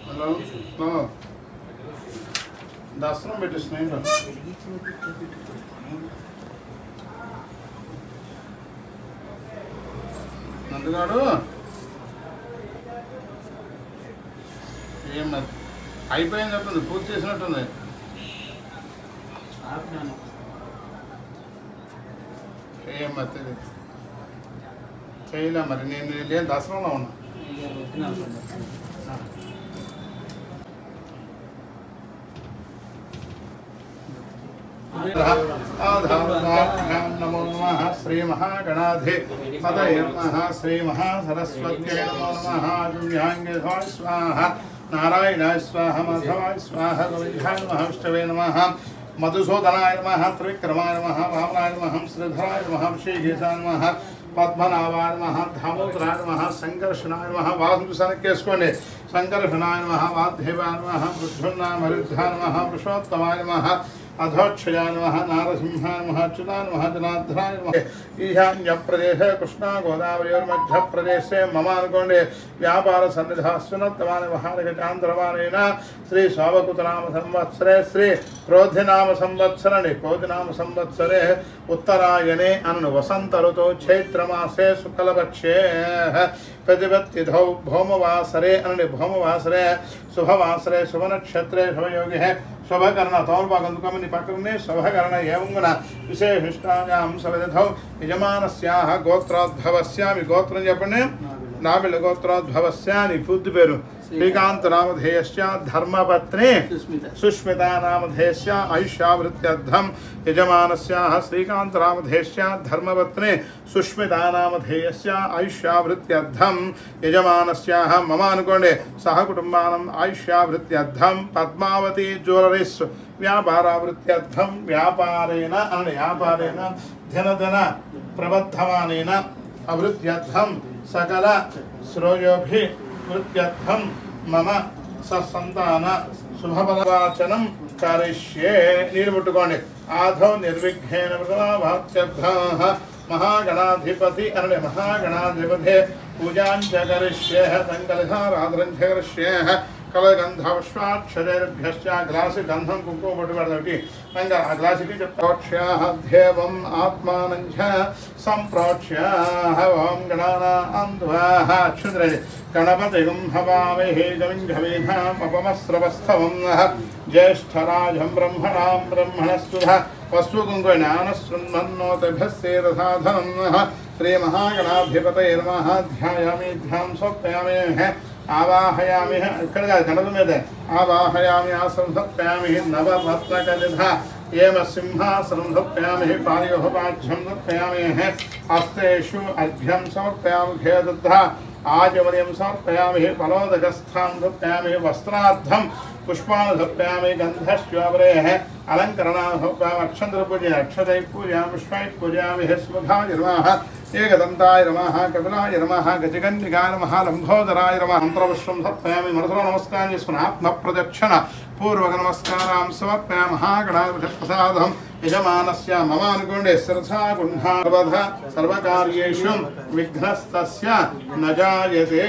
Hello? Dasram పెట్టిస్తున్నాయి నందుగాడు ఏం అయిపోయింది అంటుంది, పూర్తి చేసినట్టుంది. ఏం మరి చేయలే, మరి నేను లేని దసరంలో ఉన్నా. नमो नमः श्री महागणाधे पतये नमः श्री महासरस्वत्यै नमो नमः जुम्याङ्गे स्वाहा नारायणाय स्वाहा माधवाय स्वाहा गोविन्दाय नमः विष्णवे नमः मधुसूदनाय नमः त्रिविक्रमाय नमः वामनाय नमः श्रीधराय नमः श्रीकेशाय नमः पद्मनाभाय नमः दामोदराय नमः संकर्षणाय नमः वासुसनकेసుకోండి संकर्षणाय नमः वाग्देवाय नमः वृद्धुन्नाय मरुद्धाय नमः पुरुषोत्तमाय नमः अधोक्षयाय नमः नारसिंहाय नमः अच्युताय नमः जनार्दनाय नमः ईशान्य प्रदेशे कृष्णा गोदावरी मध्य प्रदेशे मम अनुकोंडे व्यापार सन्निधास्वनत्तमाने महारगचांद्रमानेन श्री शावकुतनाम संवत्सरे श्री क्रोधिनाम संवत्सरे उत्तरायणे अनु वसंत ऋतु चैत्रमासे शुक्लपक्षे प्रतिपत्तिथौ भौमवासरे अनु भौमवासरे शुभवासरे शुभनक्षत्रे शुभयोगे शुभकर्ण तौर्भागंतुकमनि पकरणे शुभकर्ण एवं विशेषिष्टायां सविधौ यजमानस्याः गोत्रोद्भवस्यामि गोत्रं చెప్పండి नाबिल गोत्रोद्भवस्यानि पूर्ति पेरु श्रीकांत नामधेयस्य धर्मपत्नी सुष्मिता नामधेयस्य आयुष्यावृत्त्यर्थं यजमानस्याः श्रीकांत नामधेयस्य धर्मपत्नी सुष्मिता नामधेयस्य आयुष्यावृत्त्यर्थं यजमानस्याः मम अनुकोंडे सह कुटुंबानां आयुष्यावृत्त्यर्थं पद्मावती ज्युवेलरीस् व्यापारावृत्त्यर्थं व्यापारेण धन प्रबद्धमानेन अवृत्त्यर्थं सकल श्रोयोभिवृत्त्यर्थं मम ससंतान शुभफलवाचनं करिष्ये नीलमुट्टुकोंडि आधौ निर्विघ्नेन प्रथमाभात्यर्थः महागणाधिपति अनने महागणाधिपते पूजां च करिष्ये संकलधाराधनं च करिष्ये कलगंधवश्वाक्षरेभ्यश्च ग्लास गंधं कुंकुम पट्टुपडि अंग ग्लासिकी प्रोक्ष्याः देवम् आत्मानं च संप्रोक्ष्य ओम गणानां द्वाः क्षुद्रे गणपतिं हवामहे गविन्घवेनामपमस्रवस्थवं ज्येष्ठराजं ब्रह्मणां ब्रह्मणस्तुः वस्वगुङ्गणानशृण्वन्नोतिभिस्सेदसाधनं श्रीमहागणाधिपतये नमः ध्यायामि ध्यां स्वप्यामि आवाहयामि ఇక్కడ గణపతి మీద आवाहयामि आसंधप्यामि नवरत्नकलिधा येम सिंहासनं धप्यामि पाणयोः पाठ्यं धप्यामि हस्तेषु अर्घ्यं समर्पयामि खेदद्धा आजवर्यं समर्पयामि फलोदकस्थां धप्यामि वस्त्रार्थं पुष्पाणि धप्यामि गन्धश्चावरेः अलङ्करणाधप्यामि अक्षन्तपूजने अक्षतैः पूजयामि पुष्पैः पूजयामि स्मुधाय नमः एकदन्ताय नमः कपिलाय नमः गजगन्निकाय नमः लम्बोदराय नमः मन्त्रपुष्पं धप्यामि मनसो नमस्कारं చేసుకుని आत्मप्रदक्षिण पूर्वक नमस्कारां समर्पयामि महागणाधिपतिप्रसादं यजमानस्य मम अनुकोंडे शिरसा गुण्हार्वध सर्वकार्येषु विघ्नस्तस्य न जायते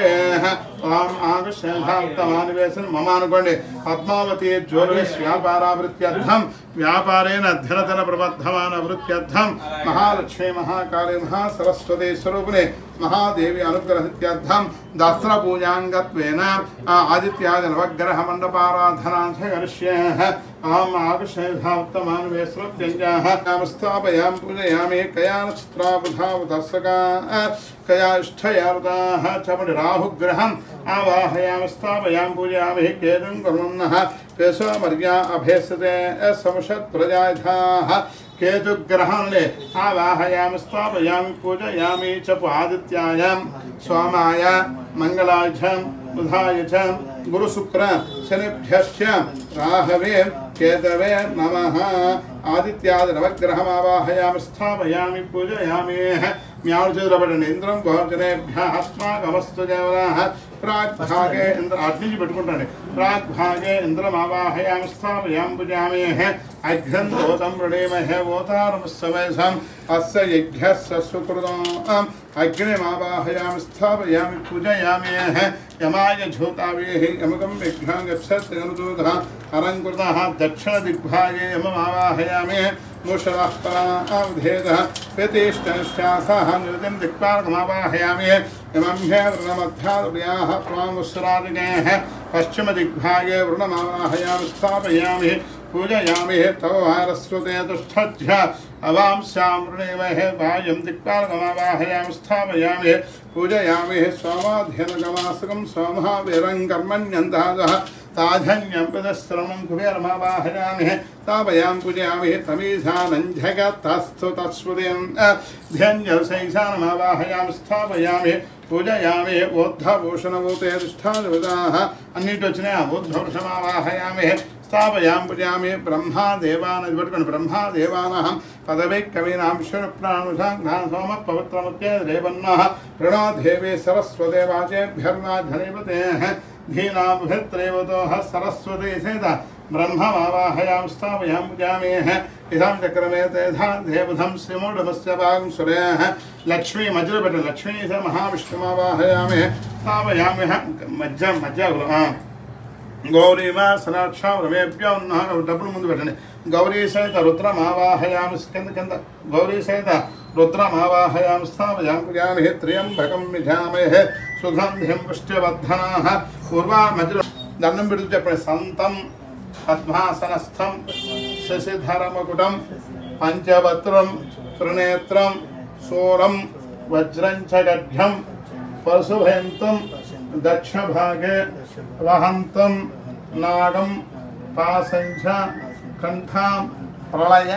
ओम आगुष्यधात्तमानिवेशन् मम अनुकोंडे पद्मावती ज्युवेलरीस् व्यापारावृत्त्यर्थं व्यापारेण धनधन प्रबद्धमान वृत्त्यर्थं महालक्ष्मी महाकाली महासरस्वती स्वरूपिणे महादेवी अनुग्रहत्यर्थं दस्त्रपूजाङ्गत्वेन आदित्यादि नवग्रह मंडपाराधनां करिष्ये अहम् आगुष्यधात्तमानिवेशन् स्थापयामि पूजयामि कया नक्षत्रावधावदर्शका कया इष्टयावताः च राहुग्रहम् आवाहयामि स्थापयामि पूजयामि केतुं कुर्वन्नः पेशोमर्या अभेसते समुषत् प्रजाधाः केतुग्रहणे आवाहयामि स्थापयामि पूजयामि च आदित्यायां सोमाय मंगलाय बुधाय च गुरुशुक्र शनिभ्यश्च राहवे केतवे नमः आदित्यादि नवग्रहमावाहयामि स्थापयामि पूजयामि म्यावचुद्रपटने इंद्रं गोचरेभ्यः अस्माकमस्तु देवताः प्राग्भागे इंद्र अग्नि पట్టుకుంటాండి प्राग्भागे इंद्रमावाहयामि स्थापयामि पूजयामि अघ्नं दोतं प्रणेमहे वोतारमस्सवेशम् अस्य यज्ञस्य सुकृतम् अग्निमावाहयामि स्थापयामि पूजयामि यमाय झूतावेः यमकं विघ्नं गच्छति अनुदूतः अलङ्कृतः दक्षिणदिग्भागे यममावाहयामि मूषवः परावधेतः प्रतिष्ठश्चासः निरतिं दिक्पालकमावाहयामि यमम्हे वृणमध्यादुर्याः प्रामुस्सरादिगेः पश्चिमदिग्भागे वृणमावाहयामि स्थापयामि पूजयामि तव सरस्वते तुष्ठज्य अवांस्यां वृणेमहे वायं दिक्पालकमावाहयामि स्थापयामि पूजयामि सोमाध्यनगमासकं सोमः वीरं कर्मण्यन्दाजः ताधन्यं पदश्रमं कुबेरमावाहयामि तापयां पूजयामि तमीशानञ्जगतस्तु तत्स्मृतिं ध्यञ्जलसैशानमावाहयामि स्थापयामि पूजयामि ओद्धभूषणभूते तिष्ठादेवताः अन्निटि వచ్చినాయి ओद्धभूषणमावाहयामि स्थापयां पूजयामि ब्रह्मादेवान् पట్టుకొని ब्रह्मादेवानां पदवै कवीनां विष्णुप्राणुषां सोमः पवित्रमुच्चे देवन्नः प्रणो देवी सरस्वते वाचेभ्यर्वा धनेवतेः धीनाभित्रेवतोः सरस्वती सहित ब्रह्ममावाहयां स्थापयां पूजयामि इदं चक्रमे तेधा देवधं श्रीमूढमस्य भागं सुरेः लक्ष्मी मज्जपट लक्ष्मी स महाविष्णुमावाहयामि स्थापयामि मज्जा गौरी सनाक्षा रमेभ्यो डबल मुंद పెట్టండి गौरी सहित रुद्रमावाहयामि किंद गौरी सहित रुद्रमावाहयामि स्थापयामि पूजयामि त्र्यंबकं विजामहे सुगंधिं पुष्टिवर्धनाः पूर्वा मज्र దండం పెడుతూ చెప్పండి సంతం పద్మాసనస్థం శశిధరమకుటం పంచవత్రం త్రినేత్రం శూరం వజ్రం చ గఢ్యం పరశుభయంతం దక్షభాగే వహంతం నాగం పాసంచ కంఠాం ప్రళయ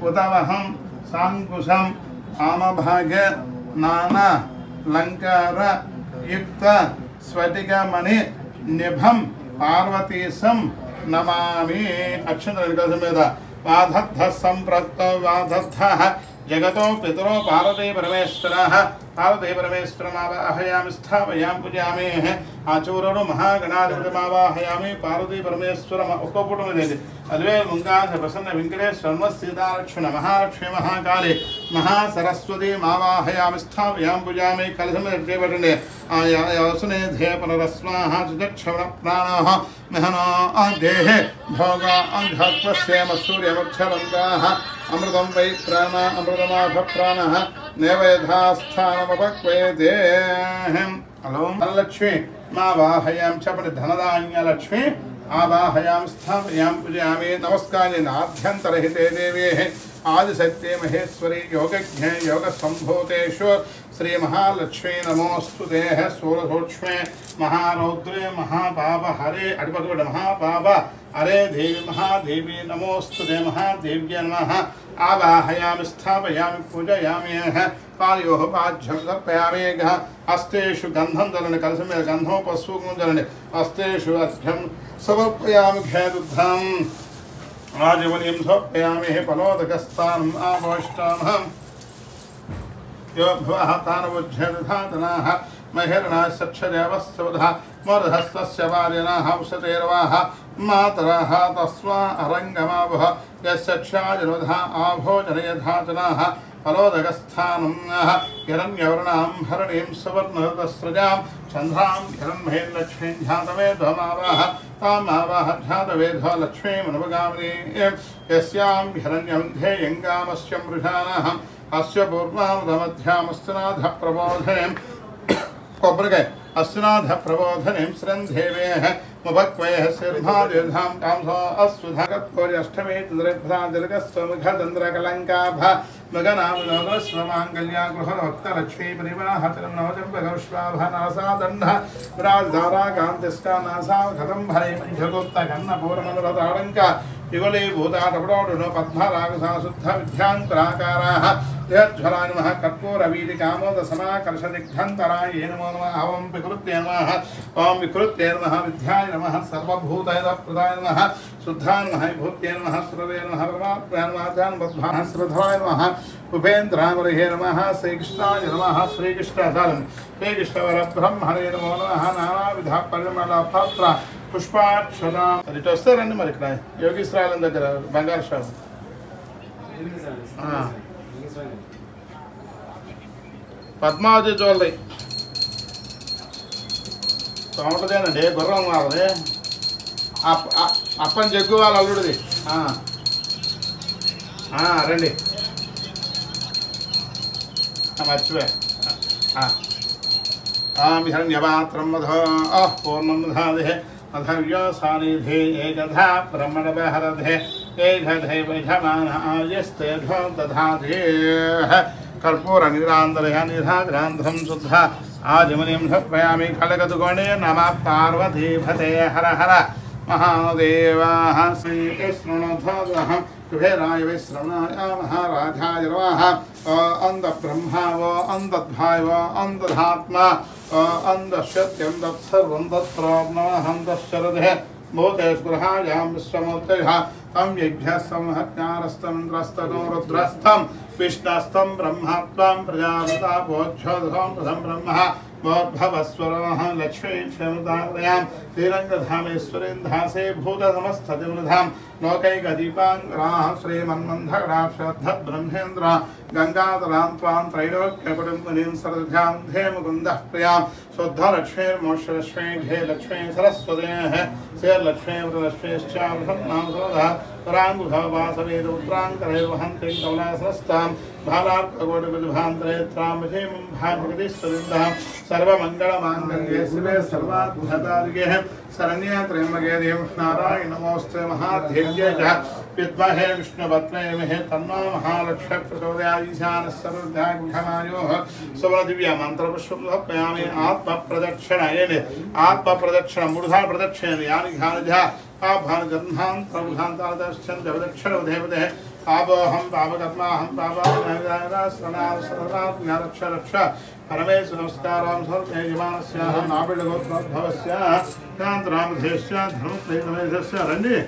ఉదవహం సాంకుశం ఆమభాగే నానా లంకార యుక్త స్ఫటికమణి నిభం పార్వతీశం నమామి అక్షంతరం కలిసి మీద వాధద్ధ సంప్రక్తో వాధద్ధ जगतो पितरो पार्वती परमेश्वरमावाहयामि स्थापयामि पूजयामि आचूरणु महागणाधिपतिमावाहयामि पार्वती परमेश्वर उक्कपुटुमदेति अद्वे मुंगाध प्रसन्न वेंकटेश्वर सीतालक्ष्मण महालक्ष्मी महाकाली महासरस्वती मावाहयामि स्थापयामि पूजयामि कलशमे पठने आयासने धे पुनरस्वाहा चक्षण प्राणः महनो देहे भोग अध्यात्मस्येम सूर्यमुच्छरन्ताः अमृतं वै प्राण अमृतमाभ प्राणः नैवेद्यास्थानमपक्वेते हलो धनलक्ष्मी मावाहयामि चपति धनधान्यलक्ष्मी आवाहयामि स्थापयामि पूजयामि नमस्कारे नाभ्यन्तरहिते देवेः आदिशक्ति महेश्वरी योगज्ञ योगसम्भूतेषु श्री महालक्ष्मी नमोस्तुते सूरसूक्ष्मे महारौद्रे महापाप हरे अडिपकट महापाप हरे देवी महादेवी नमोस्तुते महादेव्य नमः आवाहयामि स्थापयामि पूजयामि पादयोः पाद्यं समर्पयामि हस्तेषु गन्धं दलने कलशमे गन्धोपस्सूक्तं दलने हस्तेषु अर्घ्यं समर्पयामि घेदुग्धम् आजवनीं समर्पयामि फलोदकस्थानम् आभोष्टामः यो भवः तानवुज्झेदधातनाः महिर्णाः सक्षदेवस्तवधः मोरधस्तस्य वार्यनाः उषतेर्वाः मातरः तस्मा अरङ्गमावः यस्य क्षाजनवधः आभोजनयधातनाः फलोदकस्थानं हिरण्यवर्णां हरणीं सुवर्णरतस्रजां चन्द्रां हिरण्महीं लक्ष्मीं ध्यातवेध्वमावाह तामावाह ध्यातवेध्व लक्ष्मीमनुपगामिनीं यस्यां हिरण्यं ध्येयङ्गामस्य मृषाणाः अस्य पूर्वामृतमध्यामस्तनाथ प्रबोधने कोब्रगे अस्नाथ प्रबोधने श्रन्धेवेः मुभक्वयः सिंहादिधां कांसो अस्वधागत्कोरि अष्टमे तुद्रेभ्रा दीर्घस्वमुखचन्द्रकलङ्काभा मगनामनोगस्वमाङ्गल्या गृहभक्तलक्ष्मी परिवाहतिरं नवचम्बकौश्वाभनासादण्डः विराजधारा कान्तिष्का नासावखतं भरे मञ्झगोत्तगन्नपूर्णमनुरताडङ्का युगले भूताटपटोडुनो पद्मरागसा शुद्ध विद्याङ्कुराकाराः देहज्वराय नमः कर्पूरवीतिकामोदसमाकर्षदिग्धन्तराय नमो नमः ओं विकृत्ये नमः विद्याय नमः सर्वभूतैरप्रदाय नमः शुद्धाय नमः विभूत्ये नमः सुरवे नमः परमात्माय नमः जानबद्धाय श्रद्धाय नमः उपेन्द्रामरे नमः श्रीकृष्णाय नमः श्रीकृष्णवरब्रह्मणे नमो नमः नानाविध परिमళపత్ర పుష్పాక్షరా ఇటు వస్తారండి మరి ఇక్కడ యోగీశ్వరాల దగ్గర బంగారు షాప్ పద్మావతి జ్యువెలరీ బాగుంటుందేనండి గుర్రం వాళ్ళది అప్పని జగ్గు వాళ్ళ అల్లుడిది రండి మర్చిపోయా హిరణ్యపాత్రం మధో పూర్ణం దధాదే अधव्योसानिधे एकधा ब्रह्मणवहरधे एकधे वैधमानयस्तेधो दधाधेः कर्पूरनिरान्तरया निधाग्रान्ध्रं शुद्ध आजमनिं धप्पयामि खलगतुकोणे नमः पार्वतीभते हर हर महादेवाः श्रीकृष्णनाथः कुबेराय विश्रवणाय महाराजाय नमः अन्धब्रह्मा वो अन्धद्भाय वो अन्धधात्मा अन्धशत्यं तत्सर्वं तत्प्रोक्नमहं तश्चरदे भूते स्पृहायां विश्वमूर्तयः तं यज्ञः संहत्यारस्तमिन्द्रस्ततो रुद्रस्थं विष्णस्थं ब्रह्मत्वं प्रजापतापोच्छोदकं प्रथम ब्रह्मः भवस्वरमः लक्ष्मी क्षमतादयां श्रीरङ्गधामेश्वरीन्धासे भूतसमस्ततिवृधां लोकैकदीपाङ्गराः श्रीमन्मन्धकराक्षब्रह्मेन्द्र गङ्गाधरां त्वां त्रैलोक्यकुटुम्बिनीं सरध्यां धे मुकुन्दः प्रियां शुद्धलक्ष्मीर्मोक्षलक्ष्मी धे लक्ष्मी सरस्वतेः श्रीर्लक्ष्मी वरलक्ष्मीश्चावसन्नामसोधः पराङ्गुधवासवेद उत्तराङ्करे वहन्तीं कमलासनस्तां भालार्ककोटिविभान्तरेत्रां विधीमं भागवतीश्वरीन्दां सर्वमङ्गलमाङ्गल्ये शिवे सर्वाद्भुतादिगे शरण्ये त्र्यम्बके देवि नारायण नमोऽस्ते महादेव्यै च विद्महे विष्णुपत्न्यै धीमहि तन्नो महालक्ष्मी प्रचोदयात् ईशानः सर्वविद्यागुह्यमायोः सुवर्णदिव्यमन्त्रपुष्पं समर्पयामि आत्मप्रदक्षिणायेन आत्मप्रदक्षिण मूर्धा प्रदक्षिण यानि घानजः आभानगन्धान्तर्भान्तादर्शन् जगदक्षरवधेवते पापोऽहं पापकर्माहं पापात्मनाः रक्ष परमेश्वर नमस्कारां सर्वे यजमानस्याः नाभिडगोत्रोद्भवस्याः कान्तरामधेश्च धर्मप्रेतमेधस्य रण्ये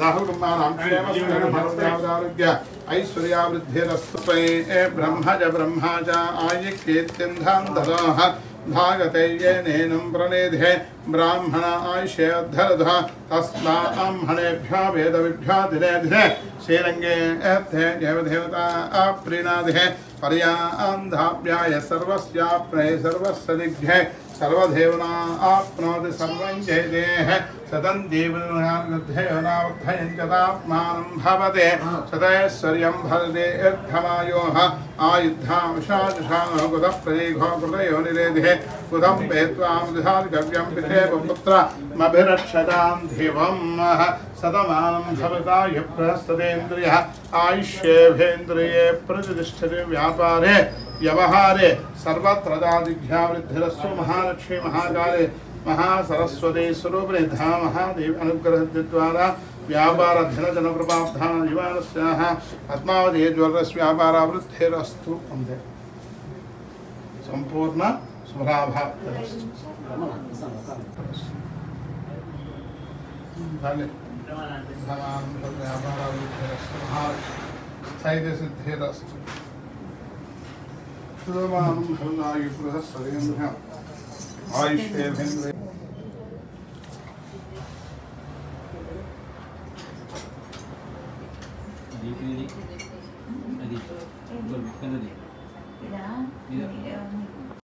सहकुटुम्बानां क्षेमस्यारोग्य ऐश्वर्यावृद्धिरस्तु ब्रह्मज ब्रह्मा च आयिक्येत्यन्धां ददाः भागते येनेनं प्रणेधे ब्राह्मण आयुष्यद्धरधः तस्माह्मणेभ्यो वेदविभ्यो दिने दिने श्रीरङ्गे देवदेवता प्रीणादिहे पर्यान्धाभ्याय सर्वस्याप्नये सर्वस्य दिग्भ्ये सर्वदेवना आप्नोति सर्वं जयदेः सतं देवनावर्धयन्तात्मानं भवते सदैश्वर्यं भरते यद्धमायोः आयुद्धांशाजुषाणो कुतप्रदीघो कृतयो निरेधिः कुतं पेत्वां पितेव पुत्रमभिरक्षतां धिवम् सतमानं भवता यप्रस्ततेन्द्रियः आयुष्येभेन्द्रिये प्रतिष्ठते व्यापारे व्यवहारे सर्वत्र दादिभ्यावृद्धिरस्तु महालक्ष्मी महाकाले महासरस्वती स्वरूपिणी धा महादेव अनुग्रहद्वारा व्यापार धन जन प्रभावधान जीवानस्याः अस्मावधि ज्वरस्य व्यापारावृद्धिरस्तु अन्ते संपूर्ण शुभलाभास्तु स्थैर्यसिद्धिरस्तु शुभमानं भवनायुः सरेन्द्र आयुष्येभेन्द्रिये